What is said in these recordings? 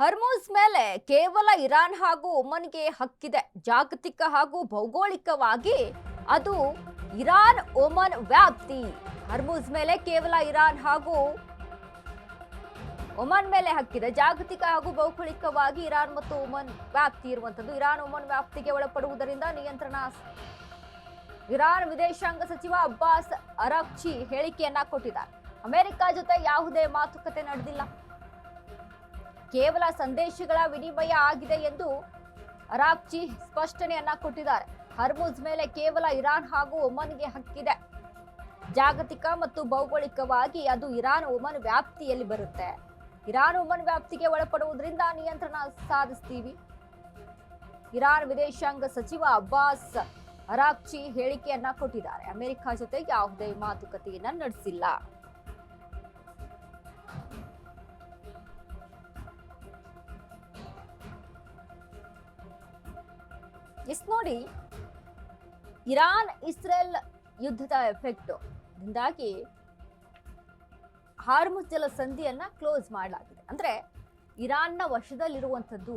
Hormuz ಮೇಲೆ ಕೇವಲ Iran ಹಾಗೂ ಒಮನ್ಗೆ ಹಕ್ಕಿದೆ. ಜಾಗತಿಕ ಹಾಗೂ ಭೌಗೋಳಿಕವಾಗಿ ಅದು ಇರಾನ್ ಒಮನ್ ವ್ಯಾಪ್ತಿ. ಹರ್ಮುಜ್ ಮೇಲೆ ಕೇವಲ ಇರಾನ್ ಹಾಗೂ ಒಮನ್ ಮೇಲೆ ಹಕ್ಕಿದೆ. ಜಾಗತಿಕ ಹಾಗೂ ಭೌಗೋಳಿಕವಾಗಿ ಇರಾನ್ ಮತ್ತು ಒಮನ್ ವ್ಯಾಪ್ತಿ ಇರುವಂತದ್ದು. ಇರಾನ್ ಒಮನ್ ವ್ಯಾಪ್ತಿಗೆ ಒಳಪಡುವುದರಿಂದ ನಿಯಂತ್ರಣ. ಇರಾನ್ ವಿದೇಶಾಂಗ ಸಚಿವ ಅಬ್ಬಾಸ್ ಅರಾಕ್ಚಿ ಹೇಳಿಕೆಯನ್ನ ಕೊಟ್ಟಿದ್ದಾರೆ. ಅಮೆರಿಕ ಜೊತೆ ಯಾವುದೇ ಮಾತುಕತೆ ನಡೆದಿಲ್ಲ, ಕೇವಲ ಸಂದೇಶಗಳ ವಿನಿಮಯ ಆಗಿದೆ ಎಂದು ಅರಾಕ್ಚಿ ಸ್ಪಷ್ಟನೆಯನ್ನ ಕೊಟ್ಟಿದ್ದಾರೆ. ಹರ್ಮುಜ್ ಮೇಲೆ ಕೇವಲ ಇರಾನ್ ಹಾಗೂ ಒಮನ್ಗೆ ಹಕ್ಕಿದೆ. ಜಾಗತಿಕ ಮತ್ತು ಭೌಗೋಳಿಕವಾಗಿ ಅದು ಇರಾನ್ ಒಮನ್ ವ್ಯಾಪ್ತಿಯಲ್ಲಿ ಬರುತ್ತೆ. ಇರಾನ್ ಒಮನ್ ವ್ಯಾಪ್ತಿಗೆ ಒಳಪಡುವುದರಿಂದ ನಿಯಂತ್ರಣ ಸಾಧಿಸ್ತೀವಿ. ಇರಾನ್ ವಿದೇಶಾಂಗ ಸಚಿವ ಅಬ್ಬಾಸ್ ಅರಾಕ್ಚಿ ಹೇಳಿಕೆಯನ್ನ ಕೊಟ್ಟಿದ್ದಾರೆ. ಅಮೆರಿಕ ಜೊತೆ ಯಾವುದೇ ಮಾತುಕತೆಯನ್ನ ನಡೆಸಿಲ್ಲ. ನೋಡಿ, ಇರಾನ್ ಇಸ್ರೇಲ್ ಯುದ್ಧದ ಎಫೆಕ್ಟ್ ದಿಂದಾಗಿ ಹಾರ್ಮುಜ್ ಜಲಸಂಧಿಯನ್ನ ಕ್ಲೋಸ್ ಮಾಡಲಾಗಿದೆ. ಅಂದ್ರೆ ಇರಾನ್ನ ವಶದಲ್ಲಿರುವಂಥದ್ದು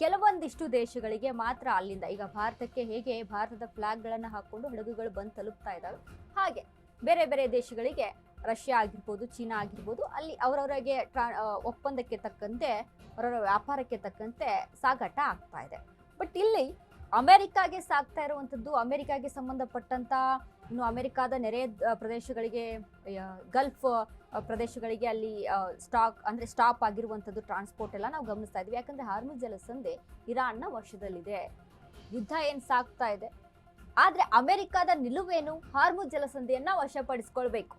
ಕೆಲವೊಂದಿಷ್ಟು ದೇಶಗಳಿಗೆ ಮಾತ್ರ. ಅಲ್ಲಿಂದ ಈಗ ಭಾರತಕ್ಕೆ ಹೇಗೆ ಭಾರತದ ಫ್ಲಾಗ್ಗಳನ್ನು ಹಾಕೊಂಡು ಹಡಗುಗಳು ಬಂದು ತಲುಪ್ತಾ ಇದ್ದಾವೆ, ಹಾಗೆ ಬೇರೆ ಬೇರೆ ದೇಶಗಳಿಗೆ ರಷ್ಯಾ ಆಗಿರ್ಬೋದು, ಚೀನಾ ಆಗಿರ್ಬೋದು, ಅಲ್ಲಿ ಅವರವರಿಗೆ ಒಪ್ಪಂದಕ್ಕೆ ತಕ್ಕಂತೆ ಅವರವರ ವ್ಯಾಪಾರಕ್ಕೆ ತಕ್ಕಂತೆ ಸಾಗಾಟ ಆಗ್ತಾ ಇದೆ. ಬಟ್ ಇಲ್ಲಿ ಅಮೆರಿಕಾಗೆ ಸಾಗ್ತಾ ಇರುವಂಥದ್ದು, ಅಮೆರಿಕಾಗೆ ಸಂಬಂಧಪಟ್ಟಂತ ಇನ್ನು ಅಮೆರಿಕಾದ ನೆರೆ ಪ್ರದೇಶಗಳಿಗೆ, ಗಲ್ಫ್ ಪ್ರದೇಶಗಳಿಗೆ ಅಲ್ಲಿ ಸ್ಟಾಪ್ ಆಗಿರುವಂಥದ್ದು ಟ್ರಾನ್ಸ್ಪೋರ್ಟ್ ಎಲ್ಲ ನಾವು ಗಮನಿಸ್ತಾ ಇದ್ವಿ. ಯಾಕಂದ್ರೆ ಹಾರ್ಮುಜ್ ಜಲಸಂಧಿ ಇರಾನ್ನ ವಶದಲ್ಲಿದೆ. ಯುದ್ಧ ಏನ್ ಸಾಗ್ತಾ ಇದೆ, ಆದ್ರೆ ಅಮೆರಿಕಾದ ನಿಲುವೇನು, ಹಾರ್ಮುಜ್ ಜಲಸಂಧಿಯನ್ನ ವಶಪಡಿಸಿಕೊಳ್ಬೇಕು.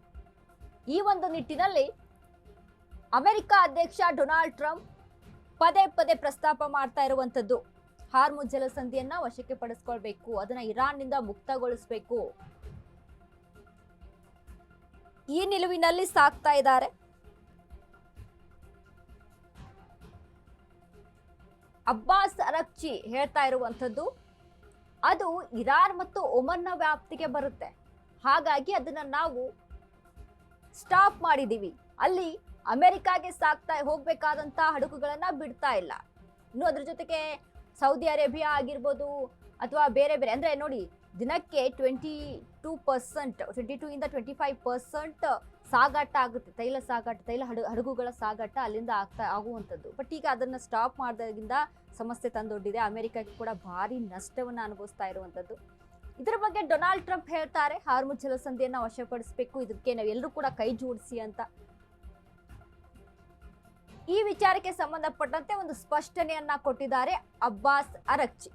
ಈ ಒಂದು ನಿಟ್ಟಿನಲ್ಲಿ ಅಮೆರಿಕ ಅಧ್ಯಕ್ಷ ಡೊನಾಲ್ಡ್ ಟ್ರಂಪ್ ಪದೇ ಪದೇ ಪ್ರಸ್ತಾಪ ಮಾಡ್ತಾ ಇರುವಂಥದ್ದು ಹಾರ್ಮುಜ್ ಜಲಸಂಧಿಯನ್ನ ವಶಕ್ಕೆ ಪಡಿಸ್ಕೊಳ್ಬೇಕು, ಅದನ್ನ ಇರಾನ್ನಿಂದ ಮುಕ್ತಗೊಳಿಸಬೇಕು. ಈ ನಿಲುವಿನಲ್ಲಿ ಸಾಕ್ತಾ ಇದ್ದಾರೆ. ಅಬ್ಬಾಸ್ ಅರಾಕ್ಚಿ ಹೇಳ್ತಾ ಇರುವಂಥದ್ದು ಅದು ಇರಾನ್ ಮತ್ತು ಒಮನ್ನ ವ್ಯಾಪ್ತಿಗೆ ಬರುತ್ತೆ. ಹಾಗಾಗಿ ಅದನ್ನ ನಾವು ಸ್ಟಾಪ್ ಮಾಡಿದೀವಿ. ಅಲ್ಲಿ ಅಮೆರಿಕಾಗೆ ಸಾಕ್ತಾ ಹೋಗ್ಬೇಕಾದಂತ ಹಡಗುಗಳನ್ನ ಬಿಡ್ತಾ ಇಲ್ಲ. ಇನ್ನು ಅದ್ರ ಜೊತೆಗೆ ಸೌದಿ ಅರೇಬಿಯಾ ಆಗಿರ್ಬೋದು ಅಥವಾ ಬೇರೆ ಬೇರೆ, ಅಂದ್ರೆ ನೋಡಿ, ದಿನಕ್ಕೆ 22% ಇಂದ 25% ಸಾಗಾಟ ಆಗುತ್ತೆ. ತೈಲ ಹಡಗುಗಳ ಸಾಗಾಟ ಅಲ್ಲಿಂದ ಆಗುವಂಥದ್ದು. ಬಟ್ ಈಗ ಅದನ್ನ ಸ್ಟಾಪ್ ಮಾಡಿದಾಗಿಂದ ಸಮಸ್ಯೆ ತಂದೊಡ್ಡಿದೆ. ಅಮೆರಿಕಕ್ಕೆ ಕೂಡ ಭಾರಿ ನಷ್ಟವನ್ನ ಅನುಭವಿಸ್ತಾ ಇರುವಂಥದ್ದು. ಇದರ ಬಗ್ಗೆ ಡೊನಾಲ್ಡ್ ಟ್ರಂಪ್ ಹೇಳ್ತಾರೆ, ಹಾರ್ಮುಜ್ ಜಲಸಂಧಿಯನ್ನ ವಶಪಡಿಸಬೇಕು, ಇದಕ್ಕೆ ನಾವೆಲ್ಲರೂ ಕೂಡ ಕೈ ಜೋಡಿಸಿ ಅಂತ. ಈ ವಿಚಾರಕ್ಕೆ ಸಂಬಂಧಪಟ್ಟಂತೆ ಒಂದು ಸ್ಪಷ್ಟನೆಯನ್ನ ಕೊಟ್ಟಿದ್ದಾರೆ ಅಬ್ಬಾಸ್ ಅರಾಕ್ಚಿ.